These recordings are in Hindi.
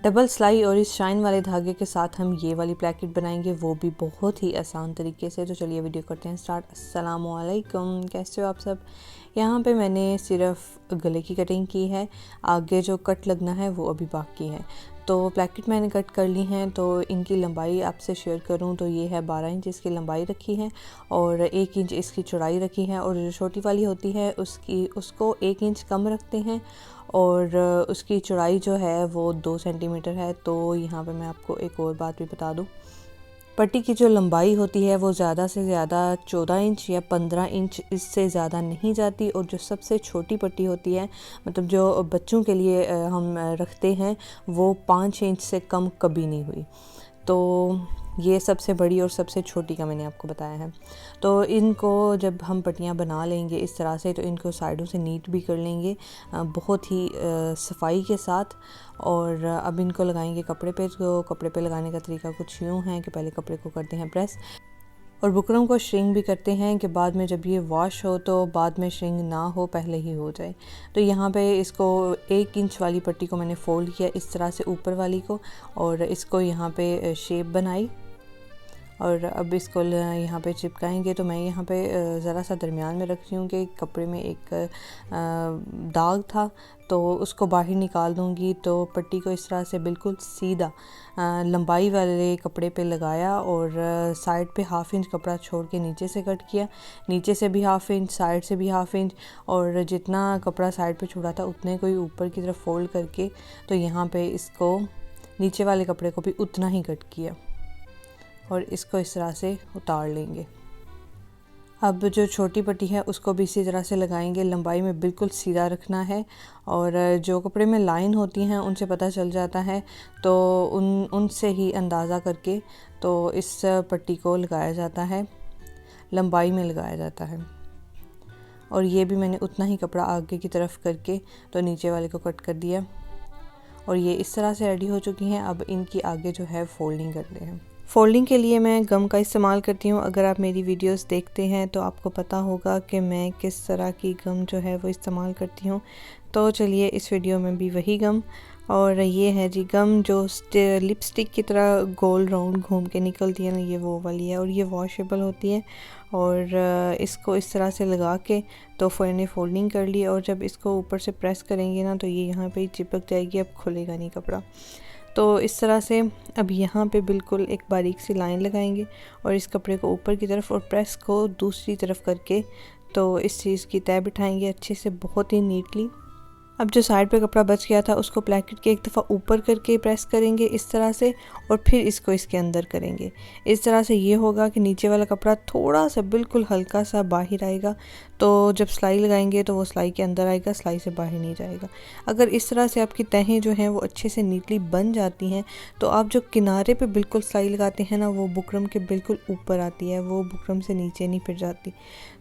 डबल सिलाई और इस शाइन वाले धागे के साथ हम ये वाली प्लेकेट बनाएंगे, वो भी बहुत ही आसान तरीके से। तो चलिए वीडियो करते हैं स्टार्ट। अस्सलाम वालेकुम, कैसे हो आप सब। यहाँ पे मैंने सिर्फ गले की कटिंग की है, आगे जो कट लगना है वो अभी बाकी है। तो प्लेकेट मैंने कट कर ली हैं। तो इनकी लंबाई आपसे शेयर करूँ तो ये है 12 इंच इसकी लंबाई रखी है और 1 इंच इसकी चौड़ाई रखी है। और जो छोटी वाली होती है उसको 1 इंच कम रखते हैं और उसकी चौड़ाई जो है वो 2 सेंटीमीटर है। तो यहाँ पे मैं आपको एक और बात भी बता दूँ, पट्टी की जो लंबाई होती है वो ज़्यादा से ज़्यादा 14 इंच या 15 इंच, इससे ज़्यादा नहीं जाती। और जो सबसे छोटी पट्टी होती है, मतलब जो बच्चों के लिए हम रखते हैं, वो 5 इंच से कम कभी नहीं हुई। तो ये सबसे बड़ी और सबसे छोटी का मैंने आपको बताया है। तो इनको जब हम पट्टियाँ बना लेंगे इस तरह से, तो इनको साइडों से नीट भी कर लेंगे बहुत ही सफाई के साथ। और अब इनको लगाएंगे कपड़े पे। तो कपड़े पे लगाने का तरीका कुछ यूँ है कि पहले कपड़े को करते हैं प्रेस और बुकरम को श्रिंक भी करते हैं कि बाद में जब ये वॉश हो तो बाद में श्रिंक ना हो, पहले ही हो जाए। तो यहाँ पे इसको 1 इंच वाली पट्टी को मैंने फोल्ड किया इस तरह से ऊपर वाली को, और इसको यहाँ पे शेप बनाई और अब इसको यहाँ पे चिपकाएंगे। तो मैं यहाँ पे ज़रा सा दरमियान में रख रही हूँ कि कपड़े में एक दाग था, तो उसको बाहर निकाल दूँगी। तो पट्टी को इस तरह से बिल्कुल सीधा लंबाई वाले कपड़े पे लगाया और साइड पे ½ इंच कपड़ा छोड़ के नीचे से कट किया, नीचे से भी ½ इंच, साइड से भी ½ इंच, और जितना कपड़ा साइड पे छोड़ा था उतने को ही ऊपर की तरफ फोल्ड करके तो यहाँ पे इसको नीचे वाले कपड़े को भी उतना ही कट किया और इसको इस तरह से उतार लेंगे। अब जो छोटी पट्टी है उसको भी इसी तरह से लगाएंगे, लंबाई में बिल्कुल सीधा रखना है। और जो कपड़े में लाइन होती हैं उनसे पता चल जाता है, तो उनसे ही अंदाज़ा करके तो इस पट्टी को लगाया जाता है, लंबाई में लगाया जाता है। और ये भी मैंने उतना ही कपड़ा आगे की तरफ करके तो नीचे वाले को कट कर दिया और ये इस तरह से रेडी हो चुकी हैं। अब इनकी आगे जो है फोल्डिंग करते हैं। फ़ोल्डिंग के लिए मैं गम का इस्तेमाल करती हूँ। अगर आप मेरी वीडियोस देखते हैं तो आपको पता होगा कि मैं किस तरह की गम जो है वो इस्तेमाल करती हूँ। तो चलिए इस वीडियो में भी वही गम, और ये है जी गम जो लिपस्टिक की तरह गोल राउंड घूम के निकलती है ना, ये वो वाली है और ये वॉशेबल होती है। और इसको इस तरह से लगा के तो मैंने फोल्डिंग कर ली, और जब इसको ऊपर से प्रेस करेंगे ना तो ये यहाँ पे चिपक जाएगी, अब खुलेगा नहीं कपड़ा। तो इस तरह से अब यहाँ पे बिल्कुल एक बारीक सी लाइन लगाएंगे और इस कपड़े को ऊपर की तरफ और प्रेस को दूसरी तरफ करके तो इस चीज़ की तय बिठाएंगे अच्छे से, बहुत ही नीटली। अब जो साइड पे कपड़ा बच गया था उसको प्लेकेट के एक दफ़ा ऊपर करके प्रेस करेंगे इस तरह से, और फिर इसको इसके अंदर करेंगे। इस तरह से ये होगा कि नीचे वाला कपड़ा थोड़ा सा बिल्कुल हल्का सा बाहर आएगा, तो जब सिलाई लगाएंगे तो वो सिलाई के अंदर आएगा, सिलाई से बाहर नहीं जाएगा। अगर इस तरह से आपकी तहें जो हैं वो अच्छे से नीटली बन जाती हैं तो आप जो किनारे पे बिल्कुल सिलाई लगाते हैं ना, वो बुकरम के बिल्कुल ऊपर आती है, वो बुकरम से नीचे नहीं फिर जाती।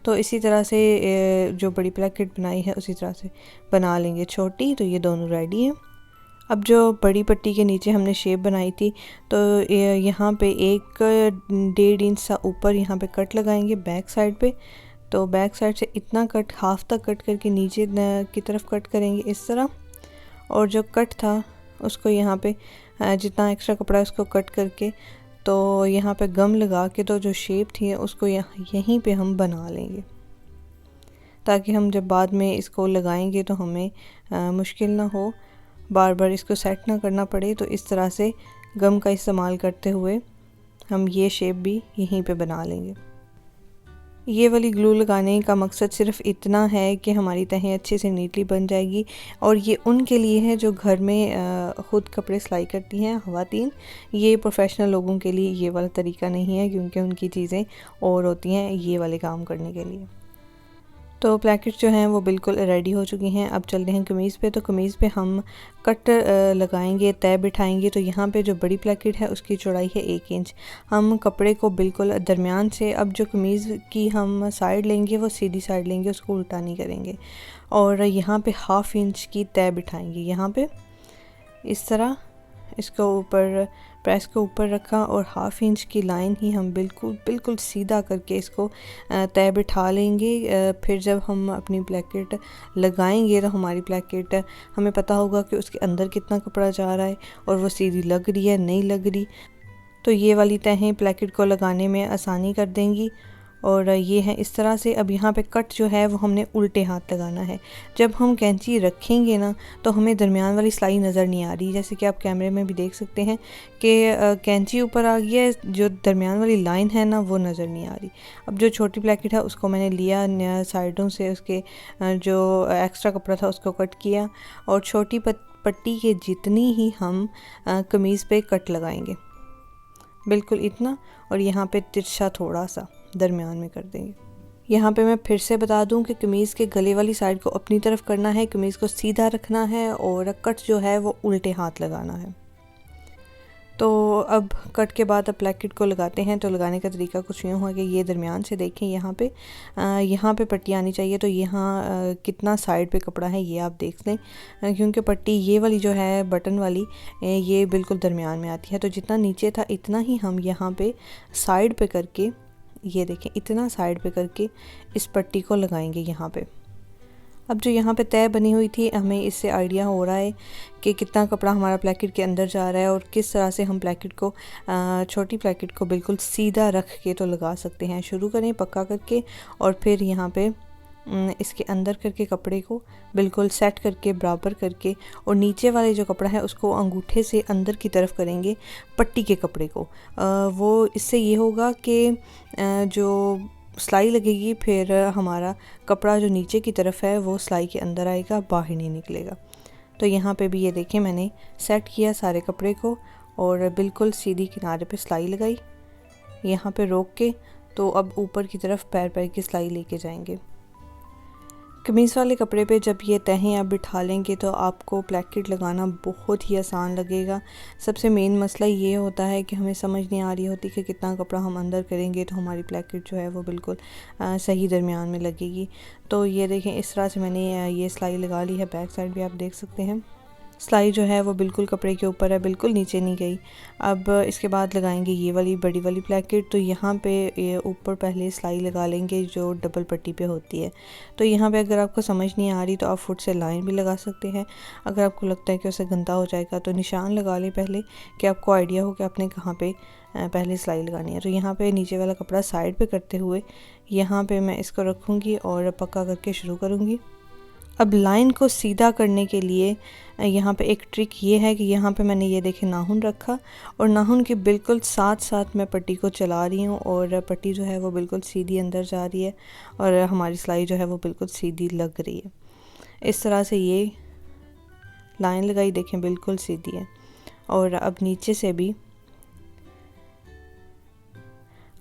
तो इसी तरह से जो बड़ी प्लेकेट बनाई है उसी तरह से बना लेंगे छोटी। तो ये दोनों रेडी हैं। अब जो बड़ी पट्टी के नीचे हमने शेप बनाई थी, तो यहाँ पे 1.5 इंच सा ऊपर यहाँ पे कट लगाएंगे बैक साइड पे। तो बैक साइड से इतना कट हाफ तक कट करके नीचे की तरफ कट करेंगे इस तरह, और जो कट था उसको यहाँ पे जितना एक्स्ट्रा कपड़ा है उसको कट करके तो यहाँ पे गम लगा के तो जो शेप थी उसको यहीं पे हम बना लेंगे, ताकि हम जब बाद में इसको लगाएंगे तो हमें मुश्किल ना हो, बार बार इसको सेट ना करना पड़े। तो इस तरह से गम का इस्तेमाल करते हुए हम ये शेप भी यहीं पे बना लेंगे। ये वाली ग्लू लगाने का मकसद सिर्फ इतना है कि हमारी तहें अच्छे से नीटली बन जाएगी, और ये उनके लिए है जो घर में ख़ुद कपड़े सिलाई करती हैं ख़वातीन। ये प्रोफेशनल लोगों के लिए ये वाला तरीका नहीं है, क्योंकि उनकी चीज़ें और होती हैं ये वाले काम करने के लिए। तो प्लेकेट्स जो हैं वो बिल्कुल रेडी हो चुकी हैं। अब चलते हैं कमीज़ पे। तो कमीज़ पे हम कट लगाएंगे, तय बिठाएंगे। तो यहाँ पे जो बड़ी प्लेकेट है उसकी चौड़ाई है 1 इंच। हम कपड़े को बिल्कुल दरमियान से, अब जो कमीज़ की हम साइड लेंगे वो सीधी साइड लेंगे, उसको उल्टा नहीं करेंगे। और यहाँ पे ½ इंच की तय बिठाएंगे, यहाँ पे इस तरह इसको ऊपर प्रेस को ऊपर रखा और 1/2 इंच की लाइन ही हम बिल्कुल सीधा करके इसको तय बिठा लेंगे। फिर जब हम अपनी ब्लैकेट लगाएंगे तो हमारी ब्लैकेट हमें पता होगा कि उसके अंदर कितना कपड़ा जा रहा है और वो सीधी लग रही है नहीं लग रही। तो ये वाली तहें ब्लैकेट को लगाने में आसानी कर देंगी। और ये है इस तरह से। अब यहाँ पे कट जो है वो हमने उल्टे हाथ लगाना है। जब हम कैंची रखेंगे ना तो हमें दरमियान वाली सिलाई नज़र नहीं आ रही, जैसे कि आप कैमरे में भी देख सकते हैं कि कैंची ऊपर आ गई है, जो दरमियान वाली लाइन है ना वो नज़र नहीं आ रही। अब जो छोटी ब्लैकेट है उसको मैंने लिया, साइडों से उसके जो एक्स्ट्रा कपड़ा था उसको कट किया और छोटी पट्टी के जितनी ही हम कमीज़ पे कट लगाएंगे, बिल्कुल इतना। और यहाँ पे तिरछा थोड़ा सा दरमियान में कर देंगे। यहाँ पे मैं फिर से बता दूँ कि कमीज़ के गले वाली साइड को अपनी तरफ करना है, कमीज़ को सीधा रखना है और कट जो है वो उल्टे हाथ लगाना है। तो अब कट के बाद अब ब्लैकेट को लगाते हैं। तो लगाने का तरीका कुछ यूँ है कि ये दरमियान से देखें, यहाँ पे पट्टी आनी चाहिए। तो यहाँ कितना साइड पे कपड़ा है ये आप देख लें, क्योंकि पट्टी ये वाली जो है बटन वाली ये बिल्कुल दरमियान में आती है। तो जितना नीचे था इतना ही हम यहाँ पे साइड पे करके, ये देखें इतना साइड पे करके इस पट्टी को लगाएंगे यहाँ पे। अब जो यहाँ पे तय बनी हुई थी, हमें इससे आइडिया हो रहा है कि कितना कपड़ा हमारा ब्लैकेट के अंदर जा रहा है और किस तरह से हम ब्लैकेट को छोटी ब्लैकेट को बिल्कुल सीधा रख के तो लगा सकते हैं। शुरू करें पक्का करके और फिर यहाँ पे इसके अंदर करके कपड़े को बिल्कुल सेट करके बराबर करके, और नीचे वाले जो कपड़ा है उसको अंगूठे से अंदर की तरफ करेंगे पट्टी के कपड़े को। वो इससे ये होगा कि जो सिलाई लगेगी फिर हमारा कपड़ा जो नीचे की तरफ है वो सिलाई के अंदर आएगा, बाहर नहीं निकलेगा। तो यहाँ पे भी ये देखें मैंने सेट किया सारे कपड़े को और बिल्कुल सीधी किनारे पे सिलाई लगाई, यहाँ पे रोक के। तो अब ऊपर की तरफ पैर की सिलाई लेके जाएंगे। कमीज़ वाले कपड़े पे जब ये तहें आप बिठा लेंगे तो आपको ब्लैकेट लगाना बहुत ही आसान लगेगा। सबसे मेन मसला ये होता है कि हमें समझ नहीं आ रही होती कि कितना कपड़ा हम अंदर करेंगे तो हमारी ब्लैकेट जो है वो बिल्कुल सही दरमियान में लगेगी। तो ये देखें इस तरह से मैंने ये सिलाई लगा ली है। बैक साइड भी आप देख सकते हैं सिलाई जो है वो बिल्कुल कपड़े के ऊपर है, बिल्कुल नीचे नहीं गई। अब इसके बाद लगाएंगे ये वाली बड़ी वाली ब्लैकेट। तो यहाँ पे ये ऊपर पहले सिलाई लगा लेंगे जो डबल पट्टी पे होती है। तो यहाँ पे अगर आपको समझ नहीं आ रही तो आप फुट से लाइन भी लगा सकते हैं। अगर आपको लगता है कि उसे गंदा हो जाएगा तो निशान लगा लें पहले, कि आपको आइडिया हो कि आपने कहाँ पे पहले सिलाई लगानी है। तो यहाँ पे नीचे वाला कपड़ा साइड पे करते हुए यहाँ पे मैं इसको रखूँगी और पक्का करके शुरू करूँगी। अब लाइन को सीधा करने के लिए यहाँ पे एक ट्रिक ये है कि यहाँ पे मैंने ये देखे नाखून रखा और नाखून के बिल्कुल साथ साथ मैं पट्टी को चला रही हूँ और पट्टी जो है वो बिल्कुल सीधी अंदर जा रही है और हमारी सिलाई जो है वो बिल्कुल सीधी लग रही है। इस तरह से ये लाइन लगाई, देखें बिल्कुल सीधी है। और अब नीचे से भी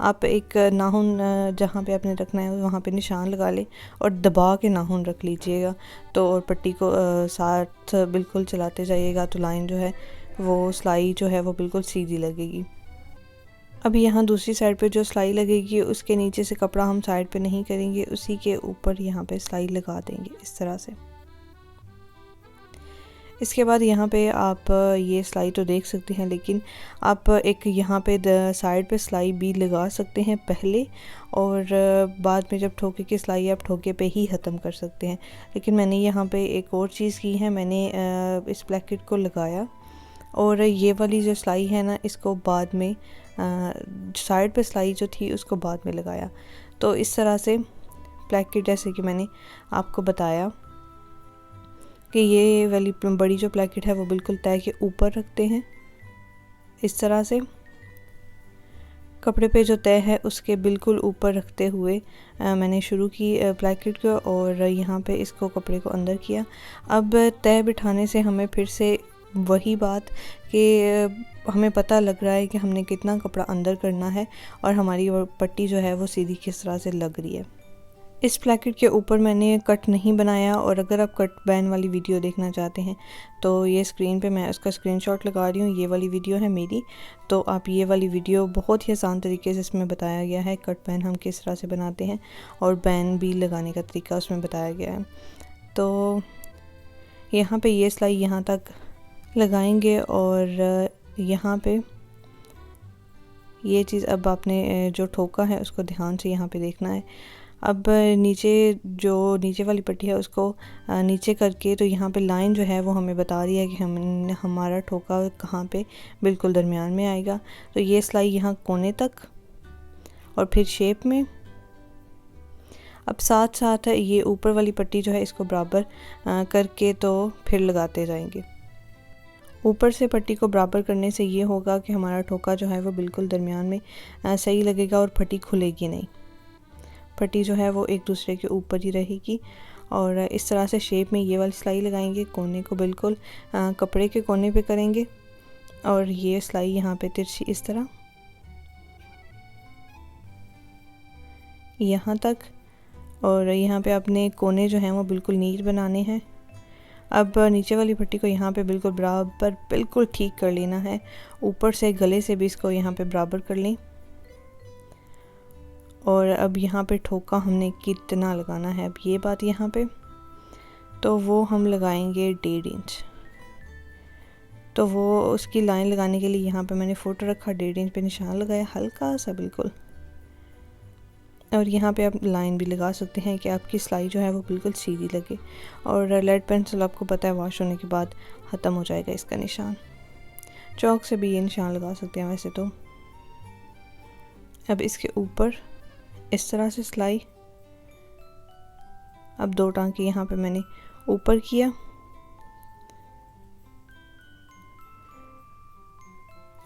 आप एक नाखून जहाँ पे आपने रखना है वहाँ पे निशान लगा लें और दबा के नाखून रख लीजिएगा। तो और पट्टी को साथ बिल्कुल चलाते जाइएगा तो लाइन जो है वो सिलाई जो है वो बिल्कुल सीधी लगेगी। अब यहाँ दूसरी साइड पे जो सिलाई लगेगी उसके नीचे से कपड़ा हम साइड पे नहीं करेंगे, उसी के ऊपर यहाँ पे सिलाई लगा देंगे इस तरह से। इसके बाद यहाँ पे आप ये सिलाई तो देख सकते हैं, लेकिन आप एक यहाँ पे साइड पे सिलाई भी लगा सकते हैं पहले, और बाद में जब ठोके की सिलाई आप ठोके पे ही ख़त्म कर सकते हैं। लेकिन मैंने यहाँ पे एक और चीज़ की है, मैंने इस ब्लैकेट को लगाया और ये वाली जो सिलाई है ना इसको बाद में साइड पे सिलाई जो थी उसको बाद में लगाया। तो इस तरह से ब्लैकेट जैसे कि मैंने आपको बताया कि ये वाली बड़ी जो ब्लैकेट है वो बिल्कुल तय के ऊपर रखते हैं। इस तरह से कपड़े पे जो तय है उसके बिल्कुल ऊपर रखते हुए मैंने शुरू की ब्लैकेट को और यहाँ पे इसको कपड़े को अंदर किया। अब तय बिठाने से हमें फिर से वही बात कि हमें पता लग रहा है कि हमने कितना कपड़ा अंदर करना है और हमारी पट्टी जो है वो सीधी किस तरह से लग रही है। इस ब्लैकेट के ऊपर मैंने कट नहीं बनाया, और अगर आप कट बैन वाली वीडियो देखना चाहते हैं तो ये स्क्रीन पे मैं उसका स्क्रीनशॉट लगा रही हूँ। ये वाली वीडियो है मेरी, तो आप ये वाली वीडियो बहुत ही आसान तरीके से इसमें बताया गया है कट बैन हम किस तरह से बनाते हैं और बैन भी लगाने का तरीका उसमें बताया गया है। तो यहाँ पे ये सिलाई यहाँ तक लगाएंगे। और यहाँ पे ये चीज़ अब आपने जो ठोका है उसको ध्यान से यहाँ पे देखना है। अब नीचे वाली पट्टी है उसको नीचे करके, तो यहाँ पे लाइन जो है वो हमें बता रही है कि हमारा ठोका कहाँ पे बिल्कुल दरमियान में आएगा। तो ये सिलाई यहाँ कोने तक और फिर शेप में। अब साथ साथ ये ऊपर वाली पट्टी जो है इसको बराबर करके तो फिर लगाते जाएंगे। ऊपर से पट्टी को बराबर करने से ये होगा कि हमारा ठोका जो है वो बिल्कुल दरमियान में सही लगेगा और पट्टी खुलेगी नहीं। पट्टी जो है वो एक दूसरे के ऊपर ही रहेगी। और इस तरह से शेप में ये वाली सिलाई लगाएंगे, कोने को बिल्कुल कपड़े के कोने पे करेंगे और ये सिलाई यहाँ पे तिरछी इस तरह यहाँ तक। और यहाँ पे अपने कोने जो हैं वो बिल्कुल नीट बनाने हैं। अब नीचे वाली पट्टी को यहाँ पे बिल्कुल बराबर बिल्कुल ठीक कर लेना है। ऊपर से गले से भी इसको यहाँ पे बराबर कर लें। और अब यहाँ पे ठोका हमने कितना लगाना है, अब ये बात यहाँ पे, तो वो हम लगाएंगे 1.5 इंच। तो वो उसकी लाइन लगाने के लिए यहाँ पे मैंने फुट रखा, 1.5 इंच पे निशान लगाया हल्का सा बिल्कुल। और यहाँ पे आप लाइन भी लगा सकते हैं कि आपकी सिलाई जो है वो बिल्कुल सीधी लगे। और लेड पेंसिल आपको पता है वॉश होने के बाद ख़त्म हो जाएगा इसका निशान। चौक से भी ये निशान लगा सकते हैं वैसे तो। अब इसके ऊपर इस तरह से सिलाई, अब 2 टांके यहाँ पे मैंने ऊपर किया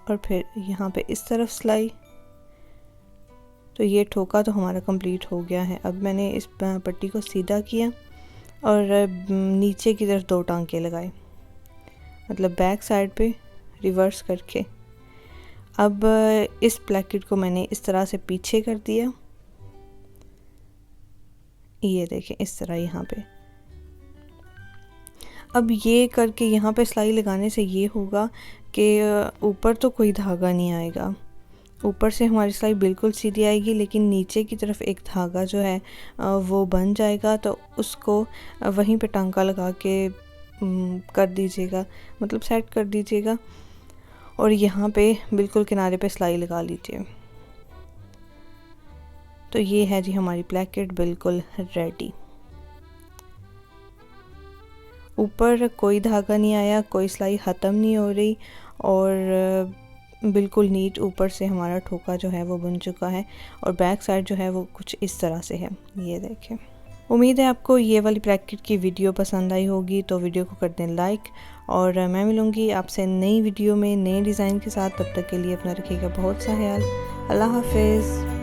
और फिर यहाँ पे इस तरफ सिलाई। तो ये ठोका तो हमारा कंप्लीट हो गया है। अब मैंने इस पट्टी को सीधा किया और नीचे की तरफ 2 टांके लगाए, मतलब बैक साइड पे रिवर्स करके। अब इस प्लेकेट को मैंने इस तरह से पीछे कर दिया, ये देखें इस तरह यहाँ पे। अब ये करके यहाँ पे सिलाई लगाने से ये होगा कि ऊपर तो कोई धागा नहीं आएगा, ऊपर से हमारी सिलाई बिल्कुल सीधी आएगी, लेकिन नीचे की तरफ एक धागा जो है वो बन जाएगा। तो उसको वहीं पे टांका लगा के कर दीजिएगा, मतलब सेट कर दीजिएगा और यहाँ पे बिल्कुल किनारे पे सिलाई लगा लीजिए। तो ये है जी हमारी प्लेकेट बिल्कुल रेडी। ऊपर कोई धागा नहीं आया, कोई सिलाई ख़त्म नहीं हो रही और बिल्कुल नीट ऊपर से हमारा ठोका जो है वो बन चुका है। और बैक साइड जो है वो कुछ इस तरह से है, ये देखें। उम्मीद है आपको ये वाली प्लेकेट की वीडियो पसंद आई होगी, तो वीडियो को कर दें लाइक। और मैं मिलूँगी आपसे नई वीडियो में नए डिज़ाइन के साथ। तब तक के लिए अपना रखिएगा बहुत सा ख्याल। अल्लाह हाफिज़।